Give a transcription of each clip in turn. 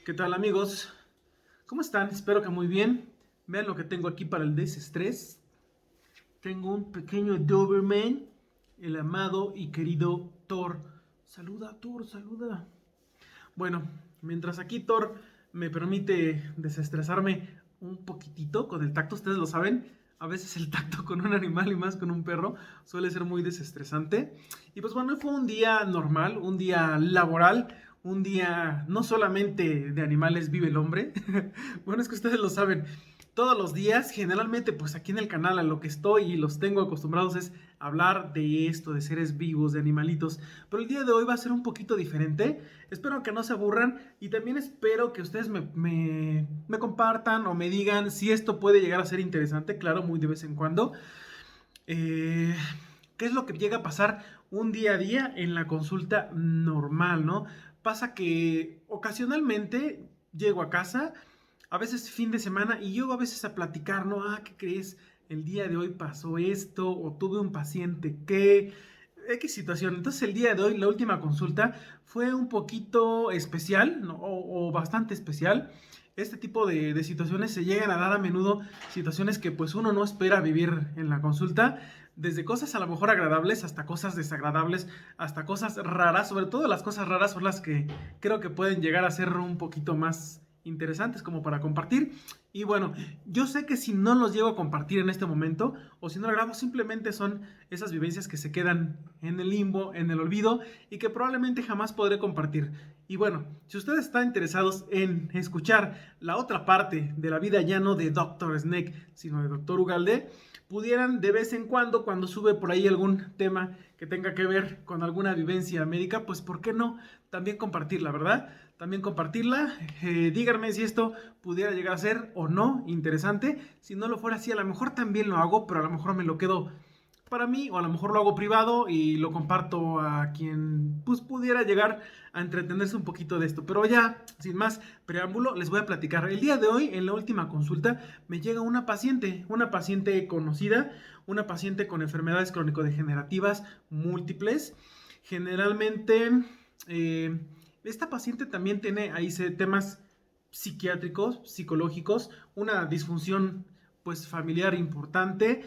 ¿Qué tal, amigos? ¿Cómo están? Espero que muy bien. Vean lo que tengo aquí para el desestrés. Tengo un pequeño Doberman, el amado y querido Thor. Saluda, Thor, saluda. Bueno, mientras aquí Thor me permite desestresarme un poquitito con el tacto, ustedes lo saben. A veces el tacto con un animal y más con un perro suele ser muy desestresante. Y pues bueno, hoy fue un día normal, un día laboral, un día no solamente de animales vive el hombre. Bueno, es que ustedes lo saben. Todos los días, generalmente, pues aquí en el canal a lo que estoy y los tengo acostumbrados es hablar de esto, de seres vivos, de animalitos. Pero el día de hoy va a ser un poquito diferente. Espero que no se aburran y también espero que ustedes me compartan o me digan si esto puede llegar a ser interesante, claro, muy de vez en cuando. Eh, ¿Qué es lo que llega a pasar un día a día en la consulta normal, no? Pasa que ocasionalmente llego a casa, a veces fin de semana, y llego a veces a platicar, ¿no? Ah, ¿qué crees? El día de hoy pasó esto, o tuve un paciente que... X situación. Entonces el día de hoy, la última consulta, fue un poquito especial, ¿no? O bastante especial. Este tipo de situaciones se llegan a dar a menudo, situaciones que pues uno no espera vivir en la consulta, desde cosas a lo mejor agradables hasta cosas desagradables, hasta cosas raras. Sobre todo las cosas raras son las que creo que pueden llegar a ser un poquito más interesantes como para compartir. Y bueno, yo sé que si no los llego a compartir en este momento, o si no lo grabo, simplemente son esas vivencias que se quedan en el limbo, en el olvido, y que probablemente jamás podré compartir. Y bueno, si ustedes están interesados en escuchar la otra parte de la vida, ya no de Doctor Snake, sino de Doctor Ugalde, pudieran de vez en cuando sube por ahí algún tema que tenga que ver con alguna vivencia médica, pues ¿por qué no también compartirla, verdad? También compartirla. Díganme si esto pudiera llegar a ser o no interesante. Si no lo fuera así, a lo mejor también lo hago, pero a lo mejor me lo quedo para mí, o a lo mejor lo hago privado y lo comparto a quien pues pudiera llegar a entretenerse un poquito de esto. Pero ya, sin más preámbulo, les voy a platicar. El día de hoy, en la última consulta, me llega una paciente conocida, una paciente con enfermedades crónico-degenerativas múltiples. Generalmente, eh, esta paciente también tiene ahí temas psiquiátricos, psicológicos, una disfunción pues familiar importante,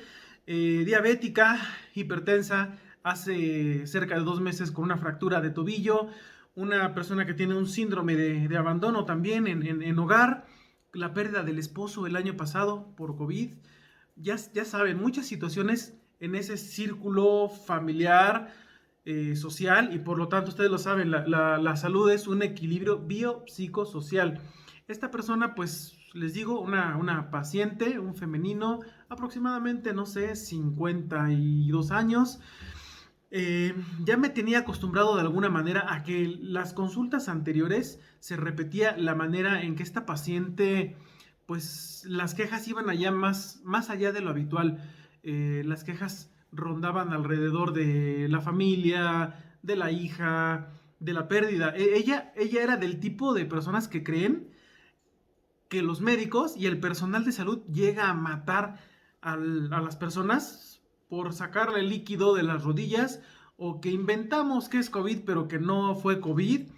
diabética, hipertensa, hace cerca de 2 meses con una fractura de tobillo, una persona que tiene un síndrome de abandono también en hogar, la pérdida del esposo el año pasado por COVID. Ya saben, muchas situaciones en ese círculo familiar, social, y por lo tanto ustedes lo saben, la salud es un equilibrio biopsicosocial. Esta persona, pues les digo, una paciente, un femenino, aproximadamente, no sé, 52 años. Ya me tenía acostumbrado de alguna manera a que las consultas anteriores se repetía la manera en que esta paciente, pues las quejas iban allá más allá de lo habitual. Las quejas rondaban alrededor de la familia, de la hija, de la pérdida. Ella era del tipo de personas que creen que los médicos y el personal de salud llega a matar a las personas por sacarle el líquido de las rodillas, o que inventamos que es COVID pero que no fue COVID.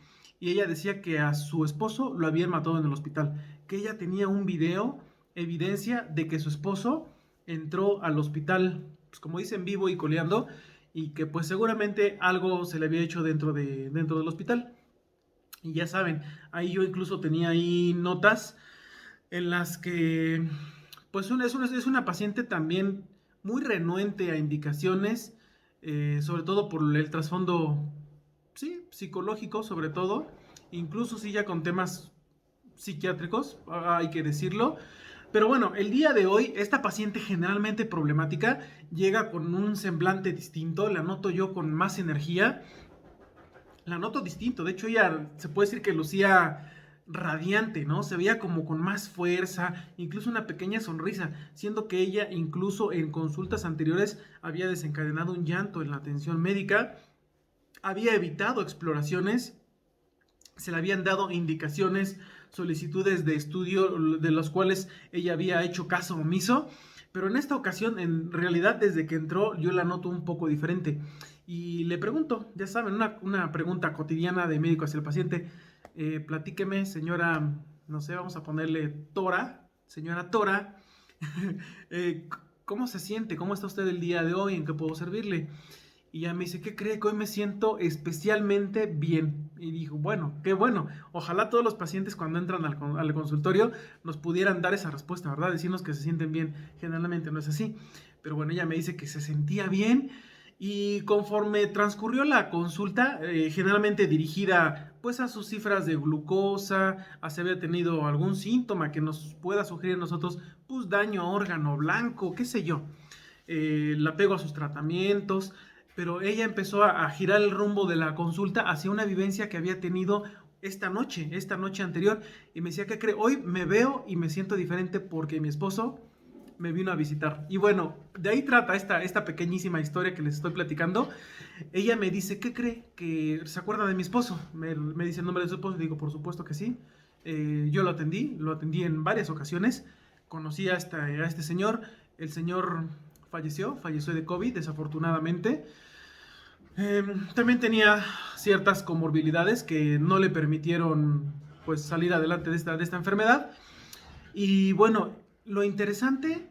Y ella decía que a su esposo lo habían matado en el hospital, que ella tenía un video, evidencia de que su esposo entró al hospital, pues como dicen, vivo y coleando, y que pues seguramente algo se le había hecho dentro del hospital. Y ya saben, ahí yo incluso tenía ahí notas en las que pues es una paciente también muy renuente a indicaciones, sobre todo por el trasfondo, sí, psicológico sobre todo, incluso sí ya con temas psiquiátricos, hay que decirlo. Pero bueno, el día de hoy, esta paciente generalmente problemática llega con un semblante distinto, la noto yo con más energía, la noto distinto. De hecho, ella se puede decir que lucía radiante, ¿no? Se veía como con más fuerza, incluso una pequeña sonrisa, siendo que ella incluso en consultas anteriores había desencadenado un llanto en la atención médica, había evitado exploraciones, se le habían dado indicaciones, solicitudes de estudio de las cuales ella había hecho caso omiso, pero en esta ocasión, en realidad, desde que entró, yo la noto un poco diferente. Y le pregunto, ya saben, una pregunta cotidiana de médico hacia el paciente: Platíqueme, señora, no sé, vamos a ponerle Tora, señora Tora, eh, ¿cómo se siente? ¿Cómo está usted el día de hoy? ¿En qué puedo servirle? Y ya me dice, ¿qué cree? Que hoy me siento especialmente bien. Y dijo, bueno, qué bueno. Ojalá todos los pacientes cuando entran al consultorio nos pudieran dar esa respuesta, ¿verdad? Decirnos que se sienten bien. Generalmente no es así. Pero bueno, ella me dice que se sentía bien. Y conforme transcurrió la consulta, generalmente dirigida pues a sus cifras de glucosa, a si había tenido algún síntoma que nos pueda sugerir a nosotros, pues daño a órgano blanco, qué sé yo, el apego a sus tratamientos, pero ella empezó a girar el rumbo de la consulta hacia una vivencia que había tenido esta noche anterior, y me decía, ¿qué cree? Hoy me veo y me siento diferente porque mi esposo me vino a visitar. Y bueno, de ahí trata esta pequeñísima historia que les estoy platicando. Ella me dice, ¿qué cree? Que se acuerda de mi esposo. Me dice el nombre de su esposo. Y digo, por supuesto que sí. Yo lo atendí en varias ocasiones. Conocí a este señor. El señor falleció de COVID, desafortunadamente. También tenía ciertas comorbilidades que no le permitieron pues salir adelante de esta enfermedad. Y bueno, lo interesante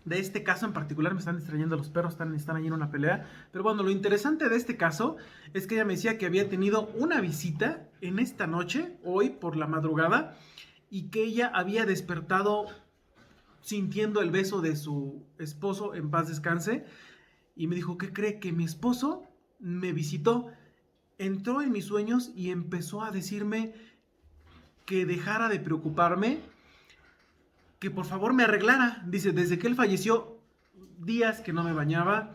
de este caso en particular, me están distrayendo los perros, están ahí en una pelea, pero bueno, lo interesante de este caso es que ella me decía que había tenido una visita en esta noche, hoy por la madrugada, y que ella había despertado sintiendo el beso de su esposo, en paz descanse, y me dijo, ¿qué cree? Que mi esposo me visitó, entró en mis sueños y empezó a decirme que dejara de preocuparme, que por favor me arreglara. Dice, desde que él falleció, días que no me bañaba,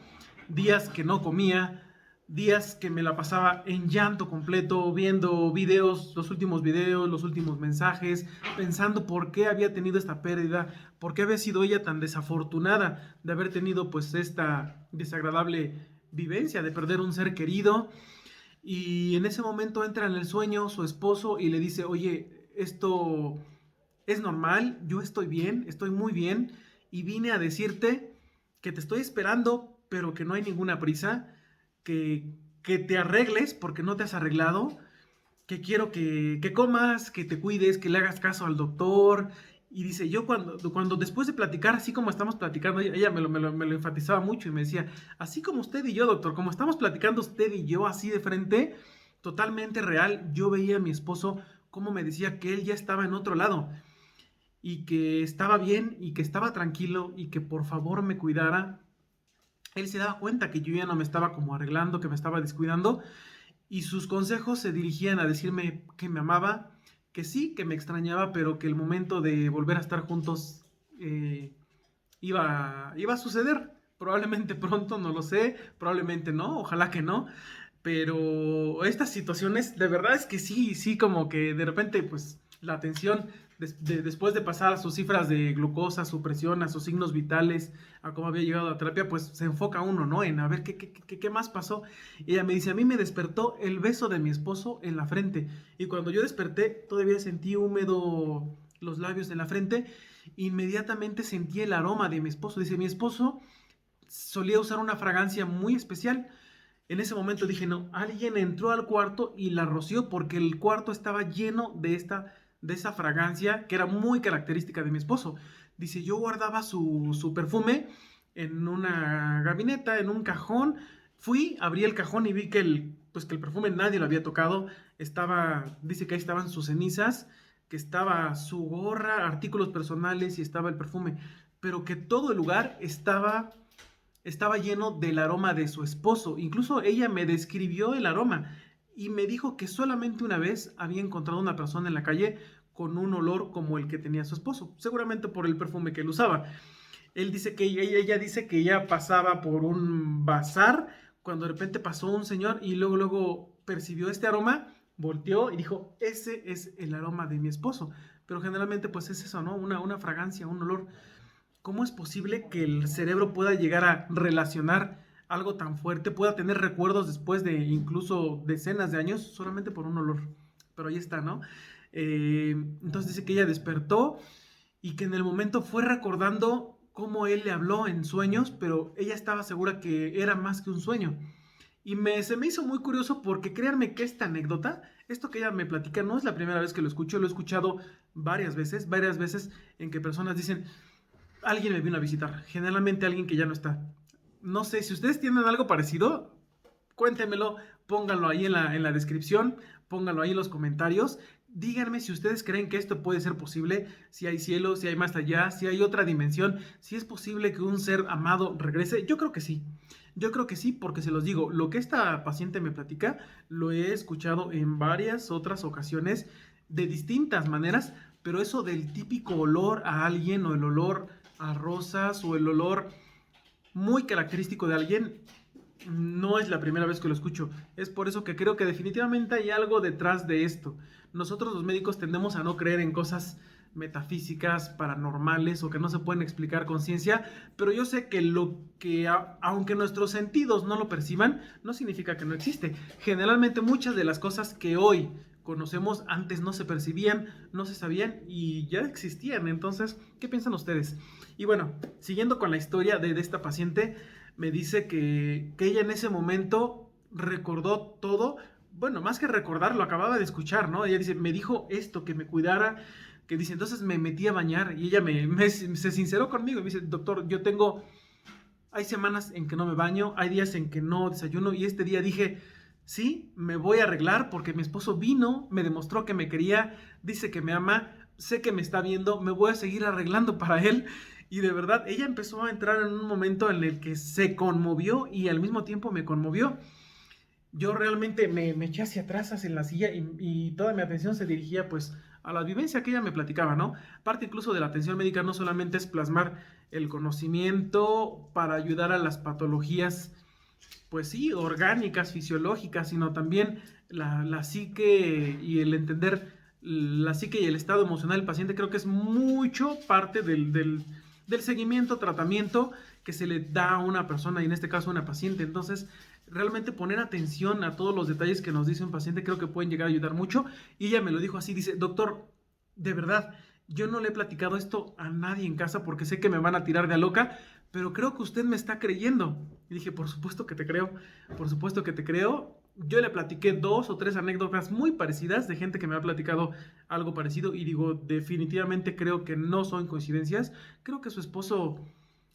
días que no comía, días que me la pasaba en llanto completo, viendo videos, los últimos mensajes, pensando por qué había tenido esta pérdida, por qué había sido ella tan desafortunada de haber tenido pues esta desagradable vivencia de perder un ser querido. Y en ese momento entra en el sueño su esposo y le dice, oye, esto es normal, yo estoy bien, estoy muy bien, y vine a decirte que te estoy esperando, pero que no hay ninguna prisa, que te arregles porque no te has arreglado, que quiero que comas, que te cuides, que le hagas caso al doctor. Y dice, yo cuando después de platicar, así como estamos platicando, ella me lo enfatizaba mucho y me decía, así como usted y yo, doctor, como estamos platicando usted y yo así de frente, totalmente real, yo veía a mi esposo como me decía que él ya estaba en otro lado y que estaba bien y que estaba tranquilo y que por favor me cuidara. Él se daba cuenta que yo ya no me estaba como arreglando, que me estaba descuidando, y sus consejos se dirigían a decirme que me amaba, que sí, que me extrañaba, pero que el momento de volver a estar juntos iba a suceder. Probablemente pronto, no lo sé, probablemente no, ojalá que no. Pero estas situaciones, de verdad es que sí, sí, como que de repente, pues la atención después de pasar a sus cifras de glucosa, a su presión, a sus signos vitales, a cómo había llegado a la terapia, pues se enfoca uno, ¿no? En a ver qué más pasó. Y ella me dice, a mí me despertó el beso de mi esposo en la frente. Y cuando yo desperté, todavía sentí húmedo los labios en la frente. Inmediatamente sentí el aroma de mi esposo. Dice, mi esposo solía usar una fragancia muy especial. En ese momento dije, no, alguien entró al cuarto y la roció porque el cuarto estaba lleno de esa fragancia que era muy característica de mi esposo. Dice, yo guardaba su perfume en una gabineta, en un cajón. Fui, abrí el cajón y vi pues que el perfume nadie lo había tocado. Dice que ahí estaban sus cenizas, que estaba su gorra, artículos personales y estaba el perfume. Pero que todo el lugar estaba lleno del aroma de su esposo. Incluso ella me describió el aroma y me dijo que solamente una vez había encontrado una persona en la calle con un olor como el que tenía su esposo, seguramente por el perfume que él usaba. Ella dice que ella pasaba por un bazar cuando de repente pasó un señor y luego percibió este aroma, volteó y dijo, ese es el aroma de mi esposo. Pero generalmente pues es eso, ¿no? Una fragancia, un olor. ¿Cómo es posible que el cerebro pueda llegar a relacionar algo tan fuerte, pueda tener recuerdos después de incluso decenas de años solamente por un olor? Pero ahí está, ¿no? Entonces dice que ella despertó y que en el momento fue recordando cómo él le habló en sueños, pero ella estaba segura que era más que un sueño. Se me hizo muy curioso porque créanme que esta anécdota Esto que ella me platica no es la primera vez que lo escucho, lo he escuchado varias veces en que personas dicen, alguien me vino a visitar, generalmente alguien que ya no está. No sé, si ustedes tienen algo parecido, cuéntenmelo, pónganlo ahí en la descripción, pónganlo ahí en los comentarios. Díganme si ustedes creen que esto puede ser posible, si hay cielo, si hay más allá, si hay otra dimensión, si es posible que un ser amado regrese. Yo creo que sí. Yo creo que sí, porque se los digo, lo que esta paciente me platica, lo he escuchado en varias otras ocasiones, de distintas maneras, pero eso del típico olor a alguien, o el olor a rosas, o el olor muy característico de alguien, no es la primera vez que lo escucho. Es por eso que creo que definitivamente hay algo detrás de esto. Nosotros los médicos tendemos a no creer en cosas metafísicas, paranormales o que no se pueden explicar con ciencia, pero yo sé que aunque nuestros sentidos no lo perciban, no significa que no existe. Generalmente muchas de las cosas que hoy conocemos antes no se percibían, no se sabían y ya existían. Entonces, ¿qué piensan ustedes? Y bueno, siguiendo con la historia de esta paciente, me dice que ella en ese momento recordó todo. Bueno, más que recordar, lo acababa de escuchar, ¿no? Ella dice, me dijo esto, que me cuidara, que dice, entonces me metí a bañar y ella se sinceró conmigo y me dice, doctor, hay semanas en que no me baño, hay días en que no desayuno y este día dije, sí, me voy a arreglar porque mi esposo vino, me demostró que me quería, dice que me ama, sé que me está viendo, me voy a seguir arreglando para él. Y de verdad, ella empezó a entrar en un momento en el que se conmovió y al mismo tiempo me conmovió. Yo realmente me eché hacia atrás, hacia la silla y toda mi atención se dirigía pues a la vivencia que ella me platicaba, ¿no? Parte incluso de la atención médica no solamente es plasmar el conocimiento para ayudar a las patologías, pues sí, orgánicas, fisiológicas, sino también la psique y el entender la psique y el estado emocional del paciente. Creo que es mucho parte del seguimiento, tratamiento que se le da a una persona y en este caso a una paciente. Entonces, realmente poner atención a todos los detalles que nos dice un paciente creo que pueden llegar a ayudar mucho. Y ella me lo dijo así, dice, doctor, de verdad, yo no le he platicado esto a nadie en casa porque sé que me van a tirar de a loca, pero creo que usted me está creyendo. Y dije, por supuesto que te creo, por supuesto que te creo. Yo le platiqué 2 o 3 anécdotas muy parecidas de gente que me ha platicado algo parecido y digo, definitivamente creo que no son coincidencias. Creo que su esposo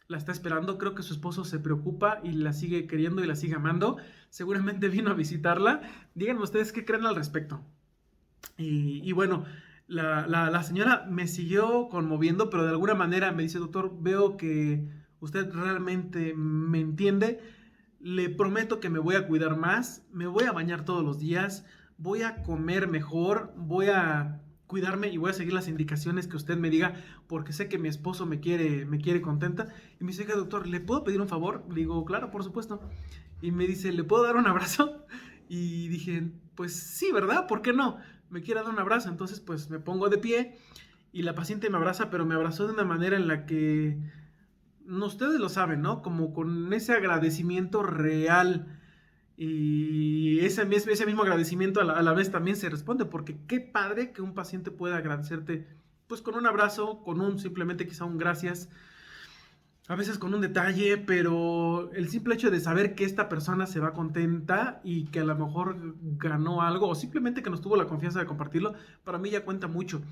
la está esperando, creo que su esposo se preocupa y la sigue queriendo y la sigue amando. Seguramente vino a visitarla. Díganme ustedes qué creen al respecto. Y bueno, la señora me siguió conmoviendo, pero de alguna manera me dice, doctor, veo que usted realmente me entiende. Le prometo que me voy a cuidar más, me voy a bañar todos los días, voy a comer mejor, voy a cuidarme y voy a seguir las indicaciones que usted me diga, porque sé que mi esposo me quiere contenta. Y me dice, doctor, ¿le puedo pedir un favor? Le digo, claro, por supuesto. Y me dice, ¿le puedo dar un abrazo? Y dije, pues sí, ¿verdad? ¿Por qué no? Me quiere dar un abrazo. Entonces, pues me pongo de pie y la paciente me abraza, pero me abrazó de una manera en la que, no, ustedes lo saben, ¿no? Como con ese agradecimiento real. Y ese mismo agradecimiento a la vez también se responde, porque qué padre que un paciente pueda agradecerte, pues con un abrazo, con un simplemente quizá un gracias, a veces con un detalle, pero el simple hecho de saber que esta persona se va contenta y que a lo mejor ganó algo o simplemente que nos tuvo la confianza de compartirlo, para mí ya cuenta mucho.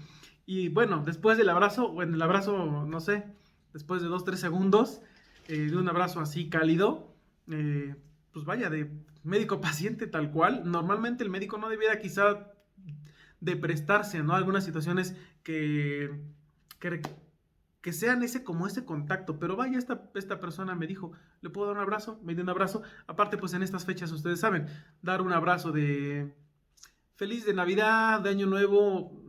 Y bueno, después del abrazo, bueno, el abrazo, no sé, después de 2 o 3 segundos, de un abrazo así cálido, pues vaya, de médico-paciente tal cual, normalmente el médico no debiera quizá de prestarse, ¿no? Algunas situaciones que que sean como ese contacto, pero vaya, esta persona me dijo, ¿le puedo dar un abrazo? Me dio un abrazo, aparte pues en estas fechas ustedes saben, dar un abrazo de feliz de Navidad, de Año Nuevo,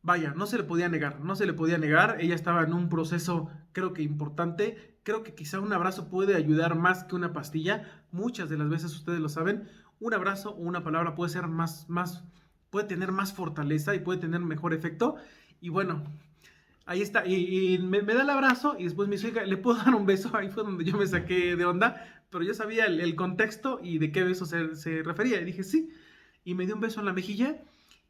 vaya, no se le podía negar, no se le podía negar, ella estaba en un proceso creo que importante, creo que quizá un abrazo puede ayudar más que una pastilla, muchas de las veces ustedes lo saben, un abrazo o una palabra puede ser puede tener más fortaleza y puede tener mejor efecto, y bueno, ahí está, y me da el abrazo y después me dice, oiga, ¿le puedo dar un beso? Ahí fue donde yo me saqué de onda, pero yo sabía el contexto y de qué beso se refería. Y dije, sí, y me dio un beso en la mejilla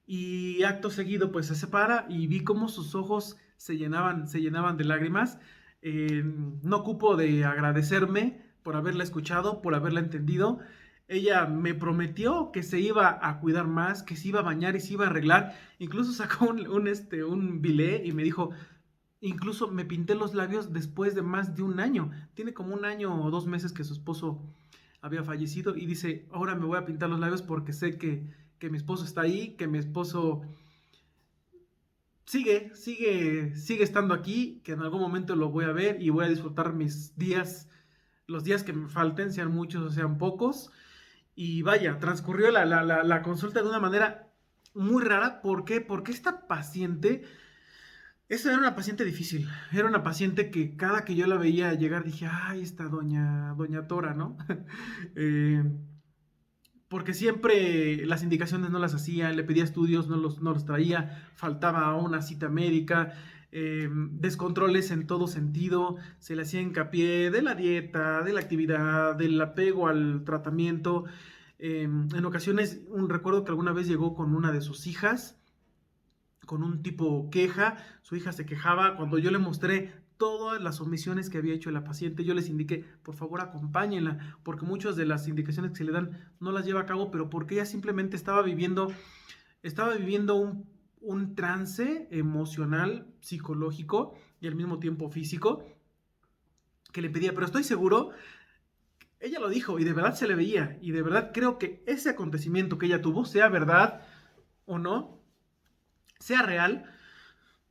y acto seguido pues se separa y vi cómo sus ojos se llenaban de lágrimas. No ocupo de agradecerme por haberla escuchado, por haberla entendido. Ella me prometió que se iba a cuidar más, que se iba a bañar y se iba a arreglar. Incluso sacó un bilé y me dijo, incluso me pinté los labios después de más de un año. Tiene como un año o 2 meses que su esposo había fallecido y dice, ahora me voy a pintar los labios porque sé que mi esposo está ahí, que mi esposo sigue estando aquí, que en algún momento lo voy a ver y voy a disfrutar mis días, los días que me falten, sean muchos o sean pocos. Y vaya, transcurrió la consulta de una manera muy rara. ¿Por qué? Porque esta paciente, esa era una paciente difícil. Era una paciente que cada que yo la veía llegar dije, ay, esta doña Tora, ¿no? Eh, porque siempre las indicaciones no las hacía, le pedía estudios, no los traía, faltaba a una cita médica, descontroles en todo sentido, se le hacía hincapié de la dieta, de la actividad, del apego al tratamiento. En ocasiones, recuerdo que alguna vez llegó con una de sus hijas, con un tipo queja, su hija se quejaba, cuando yo le mostré todas las omisiones que había hecho la paciente, yo les indiqué, por favor acompáñenla, porque muchas de las indicaciones que se le dan no las lleva a cabo, pero porque ella simplemente estaba viviendo un trance emocional, psicológico y al mismo tiempo físico, que le pedía, pero estoy seguro, ella lo dijo y de verdad se le veía, y de verdad creo que ese acontecimiento que ella tuvo, sea verdad o no, sea real,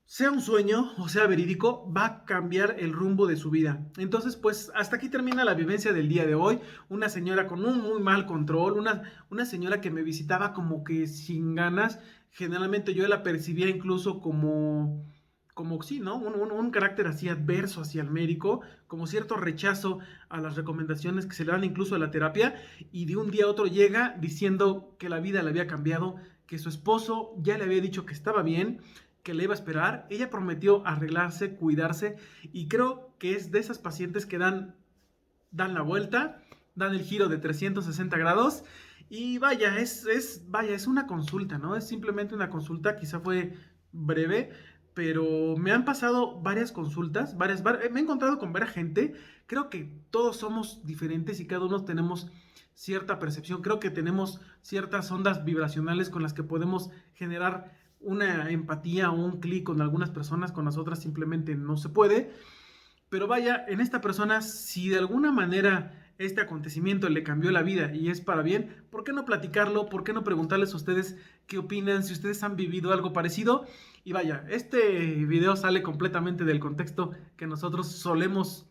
sea un sueño o sea verídico, va a cambiar el rumbo de su vida. Entonces, pues hasta aquí termina la vivencia del día de hoy. Una señora con un muy mal control, una señora que me visitaba como que sin ganas. Generalmente yo la percibía incluso como sí, ¿no? Un carácter así adverso hacia el médico, como cierto rechazo a las recomendaciones que se le dan incluso a la terapia, y de un día a otro llega diciendo que la vida le había cambiado, que su esposo ya le había dicho que estaba bien, que le iba a esperar. Ella prometió arreglarse, cuidarse, y creo que es de esas pacientes que dan la vuelta, dan el giro de 360 grados. Y vaya, es una consulta, ¿no? Es simplemente una consulta, quizá fue breve, pero me han pasado varias consultas, me he encontrado con varias gente. Creo que todos somos diferentes y cada uno tenemos cierta percepción. Creo que tenemos ciertas ondas vibracionales con las que podemos generar una empatía o un clic con algunas personas, con las otras simplemente no se puede. Pero vaya, en esta persona, si de alguna manera este acontecimiento le cambió la vida y es para bien, ¿por qué no platicarlo? ¿Por qué no preguntarles a ustedes qué opinan? Si ustedes han vivido algo parecido. Y vaya, este video sale completamente del contexto que nosotros solemos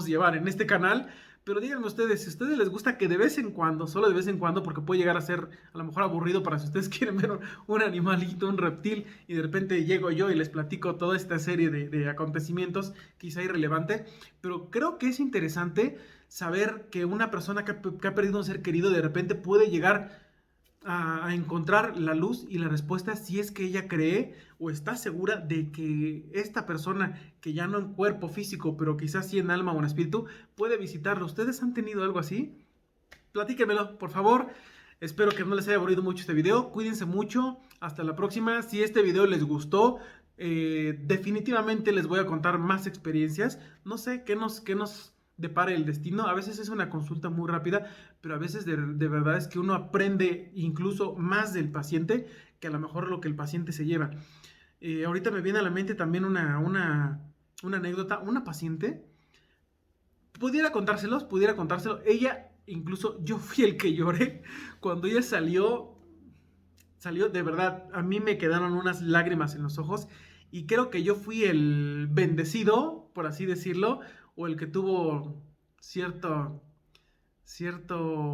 llevar en este canal. Pero díganme ustedes, si a ustedes les gusta que de vez en cuando, solo de vez en cuando, porque puede llegar a ser a lo mejor aburrido para si ustedes quieren ver un animalito, un reptil, y de repente llego yo y les platico toda esta serie de acontecimientos, quizá irrelevante, pero creo que es interesante saber que una persona que ha perdido un ser querido de repente puede llegar a encontrar la luz y la respuesta, si es que ella cree o está segura de que esta persona, que ya no en cuerpo físico, pero quizás sí en alma o en espíritu, puede visitarlo. ¿Ustedes han tenido algo así? Platíquenmelo, por favor. Espero que no les haya aburrido mucho este video. Cuídense mucho. Hasta la próxima. Si este video les gustó, definitivamente les voy a contar más experiencias. No sé qué nos depara el destino. A veces es una consulta muy rápida, pero a veces de verdad es que uno aprende incluso más del paciente que a lo mejor lo que el paciente se lleva. Ahorita me viene a la mente también una anécdota. Una paciente, pudiera contárselo. Ella, incluso yo fui el que lloré cuando ella salió de verdad. A mí me quedaron unas lágrimas en los ojos y creo que yo fui el bendecido, por así decirlo, o el que tuvo cierto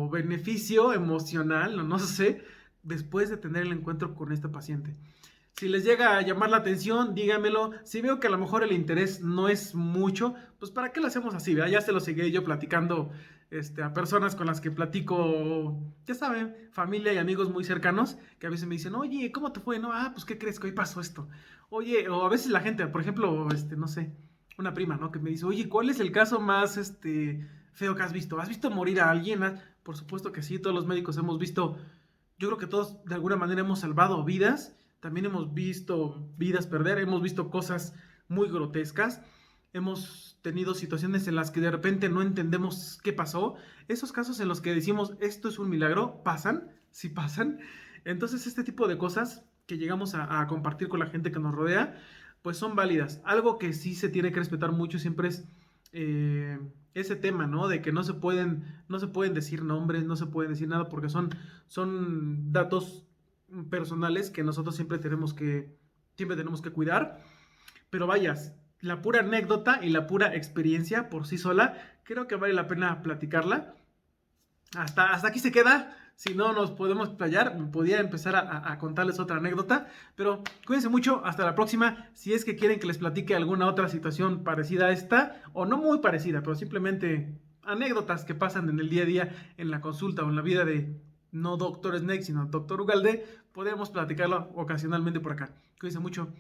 beneficio emocional, no sé, después de tener el encuentro con esta paciente. Si les llega a llamar la atención, díganmelo. Si veo que a lo mejor el interés no es mucho, pues ¿para qué lo hacemos así? ¿Verdad? Ya se lo seguiré yo platicando a personas con las que platico, ya saben, familia y amigos muy cercanos, que a veces me dicen, oye, ¿cómo te fue? No, pues ¿qué crees que hoy pasó esto? Oye, o a veces la gente, por ejemplo, no sé, una prima, ¿no? Que me dice, oye, ¿cuál es el caso más, feo que has visto? ¿Has visto morir a alguien? Por supuesto que sí, todos los médicos hemos visto, yo creo que todos de alguna manera hemos salvado vidas. También hemos visto vidas perder, hemos visto cosas muy grotescas. hemos tenido situaciones en las que de repente no entendemos qué pasó. Esos casos en los que decimos esto es un milagro, pasan, sí pasan. Entonces este tipo de cosas que llegamos a compartir con la gente que nos rodea, pues son válidas. Algo que sí se tiene que respetar mucho siempre es ese tema, ¿no? De que no se pueden decir nombres, no se pueden decir nada porque son datos personales que nosotros siempre tenemos que cuidar. Pero vayas, la pura anécdota y la pura experiencia por sí sola, creo que vale la pena platicarla. Hasta aquí se queda. Si no nos podemos playar, podía empezar a contarles otra anécdota. Pero cuídense mucho. Hasta la próxima. Si es que quieren que les platique alguna otra situación parecida a esta, o no muy parecida, pero simplemente anécdotas que pasan en el día a día, en la consulta o en la vida de no Doctor Snake, sino Doctor Ugalde, podemos platicarlo ocasionalmente por acá. Cuídense mucho.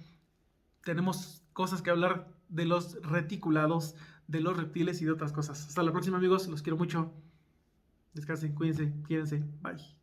Tenemos cosas que hablar de los reticulados, de los reptiles y de otras cosas. Hasta la próxima, amigos. Los quiero mucho. Descansen, cuídense, quédense. Bye.